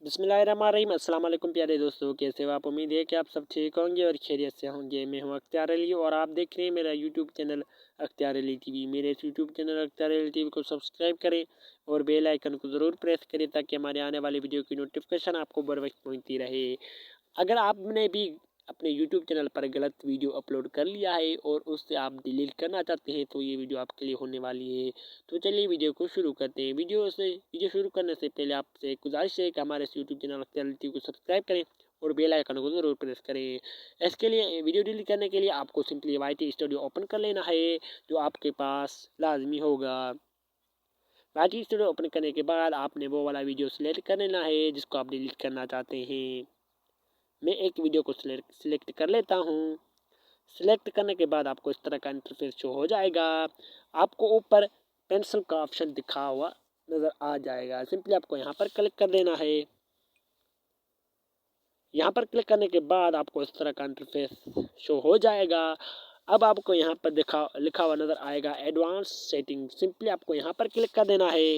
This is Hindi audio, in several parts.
बिस्मिल्लाहिर्रहमानिर्रहीम। अस्सलाम वालेकुम प्यारे दोस्तों, कैसे हो आप? उम्मीद है कि आप सब ठीक होंगे और खैरियत से होंगे। मैं हूं अख्तियार अली और आप देख रहे हैं मेरा यूट्यूब चैनल अख्तियार अली टीवी। मेरे इस यूट्यूब चैनल अख्तियार अली टीवी को सब्सक्राइब करें और बेल आइकन को ज़रूर प्रेस करें ताकि हमारे आने वाली वीडियो की नोटिफिकेशन आपको बर वक्त पहुँचती रहे। अगर आपने भी अपने YouTube चैनल पर गलत वीडियो अपलोड कर लिया है और उससे आप डिलीट करना चाहते हैं तो ये वीडियो आपके लिए होने वाली है। तो चलिए वीडियो को शुरू करते हैं। वीडियो शुरू करने से पहले आपसे गुजारिश है कि हमारे इस YouTube चैनल अख्तियार को सब्सक्राइब करें और बेल आइकन को ज़रूर प्रेस करें। इसके लिए वीडियो डिलीट करने के लिए आपको सिंपली YT स्टूडियो ओपन कर लेना है, जो आपके पास लाजमी होगा। YT स्टूडियो ओपन करने के बाद आपने वो वाला वीडियो सिलेक्ट कर लेना है जिसको आप डिलीट करना चाहते हैं। मैं एक वीडियो को सिलेक्ट कर लेता हूँ। सिलेक्ट करने के बाद आपको इस तरह का इंटरफेस शो हो जाएगा। आपको ऊपर पेंसिल का ऑप्शन दिखा हुआ नज़र आ जाएगा। सिंपली आपको यहाँ पर क्लिक कर देना है। यहाँ पर क्लिक करने के बाद आपको इस तरह का इंटरफेस शो हो जाएगा। अब आपको यहाँ पर लिखा हुआ नज़र आएगा एडवांस सेटिंग। सिंपली आपको यहाँ पर क्लिक कर देना है।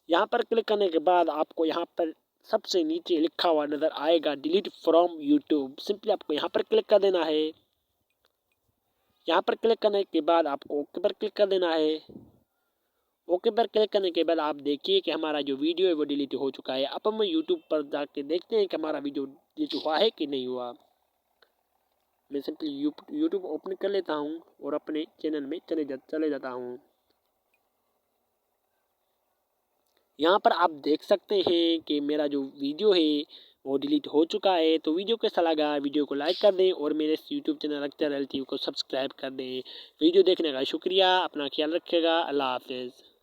यहाँ पर क्लिक करने के बाद आपको यहाँ पर सबसे नीचे लिखा हुआ नज़र आएगा डिलीट फ्रॉम यूट्यूब। सिंपली आपको यहाँ पर क्लिक कर देना है। यहाँ पर क्लिक करने के बाद आपको ओके पर क्लिक कर देना है। ओके पर क्लिक करने के बाद आप देखिए कि हमारा जो वीडियो है वो डिलीट हो चुका है। अब हम यूट्यूब पर जाके देखते हैं कि हमारा वीडियो डिलीट हुआ है कि नहीं हुआ। मैं सिंपली यूट्यूब ओपन कर लेता हूँ और अपने चैनल में चले जाता हूँ। यहाँ पर आप देख सकते हैं कि मेरा जो वीडियो है वो डिलीट हो चुका है। तो वीडियो कैसा लगा, वीडियो को लाइक कर दें और मेरे इस यूट्यूब चैनल अख्तियार अली टीवी को सब्सक्राइब कर दें। वीडियो देखने का शुक्रिया। अपना ख्याल रखिएगा। अल्लाह हाफिज़।